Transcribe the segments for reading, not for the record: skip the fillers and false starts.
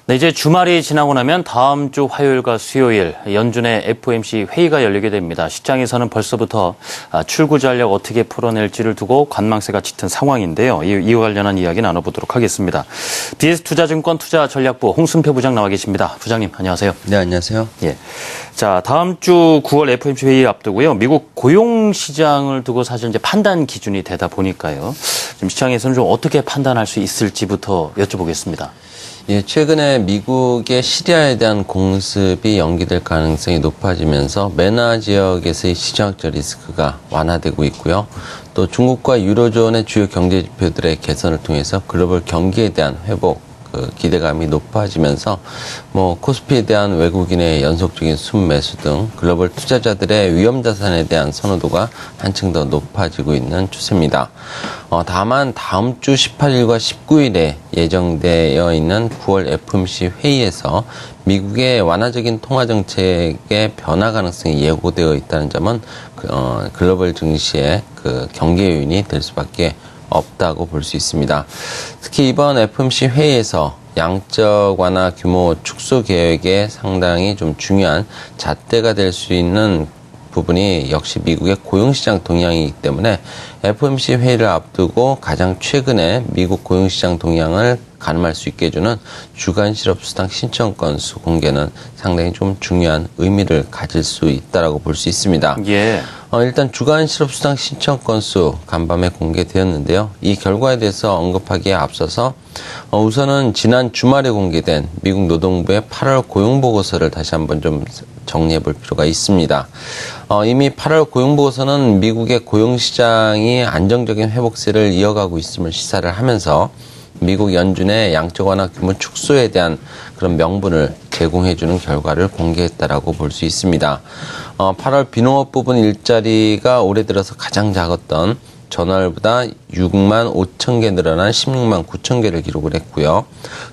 네, 이제 주말이 지나고 나면 다음 주 화요일과 수요일 연준의 FOMC 회의가 열리게 됩니다. 시장에서는 벌써부터 출구 전략 어떻게 풀어낼지를 두고 관망세가 짙은 상황인데요. 이와 관련한 이야기 나눠보도록 하겠습니다. BS투자증권 투자전략부 홍순표 부장 나와 계십니다. 부장님, 안녕하세요. 네, 안녕하세요. 예. 자, 다음 주 9월 FOMC 회의 앞두고요. 미국 고용 시장을 두고 사실 이제 판단 기준이 되다 보니까요. 지금 시장에서는 좀 어떻게 판단할 수 있을지부터 여쭤보겠습니다. 예, 최근에 미국의 시리아에 대한 공습이 연기될 가능성이 높아지면서 메나 지역에서의 시장학적 리스크가 완화되고 있고요. 또 중국과 유로존의 주요 경제 지표들의 개선을 통해서 글로벌 경기에 대한 회복, 기대감이 높아지면서 코스피에 대한 외국인의 연속적인 순매수 등 글로벌 투자자들의 위험 자산에 대한 선호도가 한층 더 높아지고 있는 추세입니다. 다만 다음 주 18일과 19일에 예정되어 있는 9월 FOMC 회의에서 미국의 완화적인 통화 정책의 변화 가능성이 예고되어 있다는 점은 글로벌 증시의 경계 요인이 될 수밖에 없다고 볼 수 있습니다. 특히 이번 FOMC 회의에서 양적 완화 규모 축소 계획에 상당히 좀 중요한 잣대가 될 수 있는 부분이 역시 미국의 고용시장 동향이기 때문에 FOMC 회의를 앞두고 가장 최근에 미국 고용시장 동향을 가늠할 수 있게 해주는 주간 실업수당 신청 건수 공개는 상당히 좀 중요한 의미를 가질 수 있다라고 볼 수 있습니다. 예. 일단 주간 실업수당 신청 건수 간밤에 공개되었는데요. 이 결과에 대해서 언급하기에 앞서서 우선은 지난 주말에 공개된 미국 노동부의 8월 고용보고서를 다시 한번 좀 정리해 볼 필요가 있습니다. 이미 8월 고용보고서는 미국의 고용시장이 안정적인 회복세를 이어가고 있음을 시사를 하면서 미국 연준의 양적 완화 규모 축소에 대한 그런 명분을 제공해주는 결과를 공개했다라고 볼 수 있습니다. 8월 비농업 부분 일자리가 올해 들어서 가장 작았던 전월보다 6만 5천 개 늘어난 16만 9천 개를 기록을 했고요.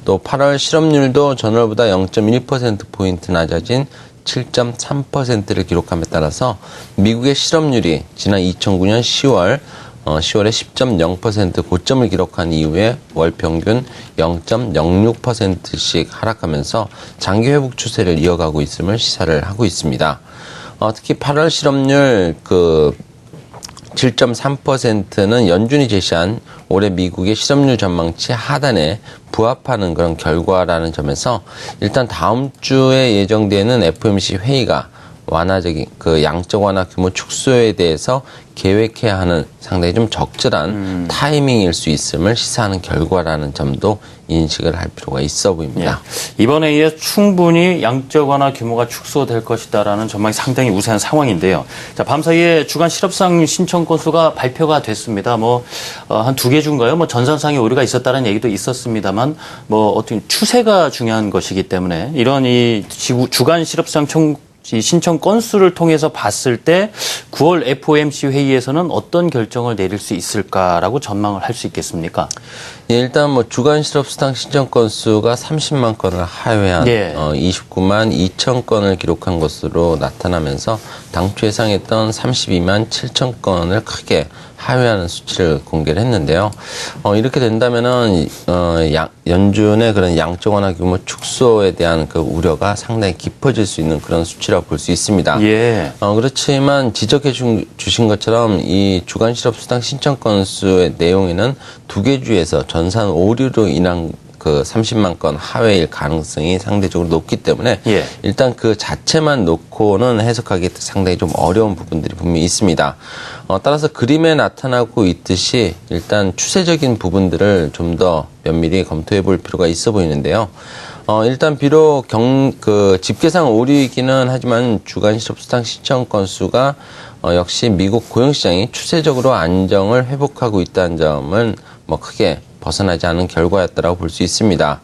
또 8월 실업률도 전월보다 0.1%포인트 낮아진 7.3%를 기록함에 따라서 미국의 실업률이 지난 2009년 10월에 10.0% 고점을 기록한 이후에 월 평균 0.06%씩 하락하면서 장기 회복 추세를 이어가고 있음을 시사를 하고 있습니다. 특히 8월 실업률 7.3%는 연준이 제시한 올해 미국의 실업률 전망치 하단에 부합하는 그런 결과라는 점에서 일단 다음 주에 예정되는 FOMC 회의가 완화적인 양적 완화 규모 축소에 대해서 계획해야 하는 상당히 좀 적절한 타이밍일 수 있음을 시사하는 결과라는 점도 인식을 할 필요가 있어 보입니다. 예. 이번 회의에 충분히 양적 완화 규모가 축소될 것이다라는 전망이 상당히 우세한 상황인데요. 자, 밤사이에 주간 실업수당 신청 건수가 발표가 됐습니다. 한 2개 주인가요? 전산상의 오류가 있었다는 얘기도 있었습니다만, 어떤 추세가 중요한 것이기 때문에 이런 이 주간 실업수당 신청 건수를 통해서 봤을 때 9월 FOMC 회의에서는 어떤 결정을 내릴 수 있을까라고 전망을 할 수 있겠습니까? 예, 일단 주간 실업수당 신청 건수가 30만 건을 하회한 29만 2천 건을 기록한 것으로 나타나면서 당초 예상했던 32만 7천 건을 크게 하회하는 수치를 공개를 했는데요. 이렇게 된다면은 연준의 그런 양적 완화 규모 축소에 대한 우려가 상당히 깊어질 수 있는 그런 수치라고 볼 수 있습니다. 예. 그렇지만 지적해 주신 것처럼 이 주간 실업수당 신청 건수의 내용에는 2개 주에서 전산 오류로 인한 30만 건 하회일 가능성이 상대적으로 높기 때문에 일단 그 자체만 놓고는 해석하기 상당히 좀 어려운 부분들이 분명히 있습니다. 따라서 그림에 나타나고 있듯이 일단 추세적인 부분들을 좀 더 면밀히 검토해 볼 필요가 있어 보이는데요. 일단 비록 집계상 오류이기는 하지만 주간 실업수당 신청 건수가 역시 미국 고용시장이 추세적으로 안정을 회복하고 있다는 점은 크게 벗어나지 않은 결과였다고 볼 수 있습니다.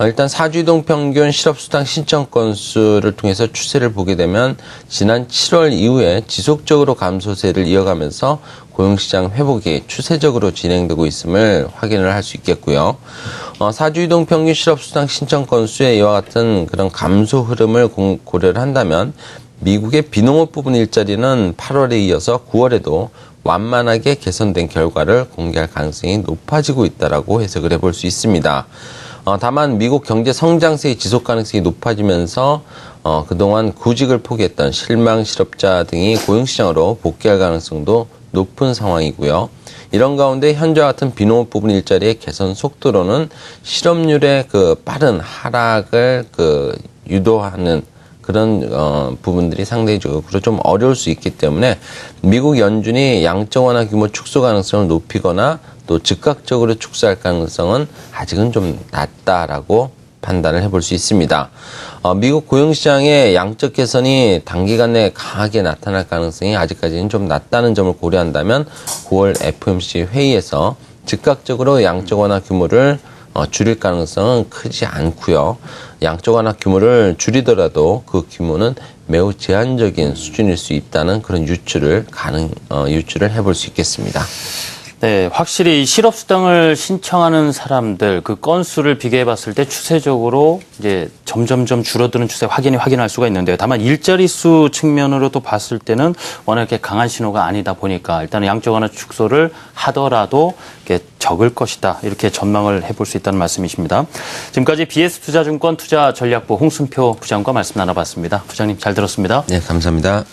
일단 4주 이동 평균 실업수당 신청 건수를 통해서 추세를 보게 되면 지난 7월 이후에 지속적으로 감소세를 이어가면서 고용시장 회복이 추세적으로 진행되고 있음을 확인을 할 수 있겠고요. 4주 이동 평균 실업수당 신청 건수의 이와 같은 그런 감소 흐름을 고려를 한다면 미국의 비농업 부분 일자리는 8월에 이어서 9월에도 완만하게 개선된 결과를 공개할 가능성이 높아지고 있다라고 해석을 해볼 수 있습니다. 다만 미국 경제 성장세의 지속 가능성이 높아지면서 그동안 구직을 포기했던 실망 실업자 등이 고용시장으로 복귀할 가능성도 높은 상황이고요. 이런 가운데 현재와 같은 비농업 부분 일자리의 개선 속도로는 실업률의 그 빠른 하락을 유도하는 그런 부분들이 상대적으로 좀 어려울 수 있기 때문에 미국 연준이 양적 완화 규모 축소 가능성을 높이거나 또 즉각적으로 축소할 가능성은 아직은 좀 낮다라고 판단을 해볼 수 있습니다. 미국 고용시장의 양적 개선이 단기간 내에 강하게 나타날 가능성이 아직까지는 좀 낮다는 점을 고려한다면 9월 FOMC 회의에서 즉각적으로 양적 완화 규모를 줄일 가능성은 크지 않고요. 양적 완화 규모를 줄이더라도 그 규모는 매우 제한적인 수준일 수 있다는 그런 유추를 해볼 수 있겠습니다. 네, 확실히 실업수당을 신청하는 사람들 그 건수를 비교해 봤을 때 추세적으로 이제 점점점 줄어드는 추세 확인할 수가 있는데요. 다만 일자리 수 측면으로도 봤을 때는 워낙 이렇게 강한 신호가 아니다 보니까 일단은 양적 완화 축소를 하더라도 이렇게 적을 것이다. 이렇게 전망을 해볼 수 있다는 말씀이십니다. 지금까지 BS투자증권 투자전략부 홍순표 부장과 말씀 나눠봤습니다. 부장님 잘 들었습니다. 네, 감사합니다.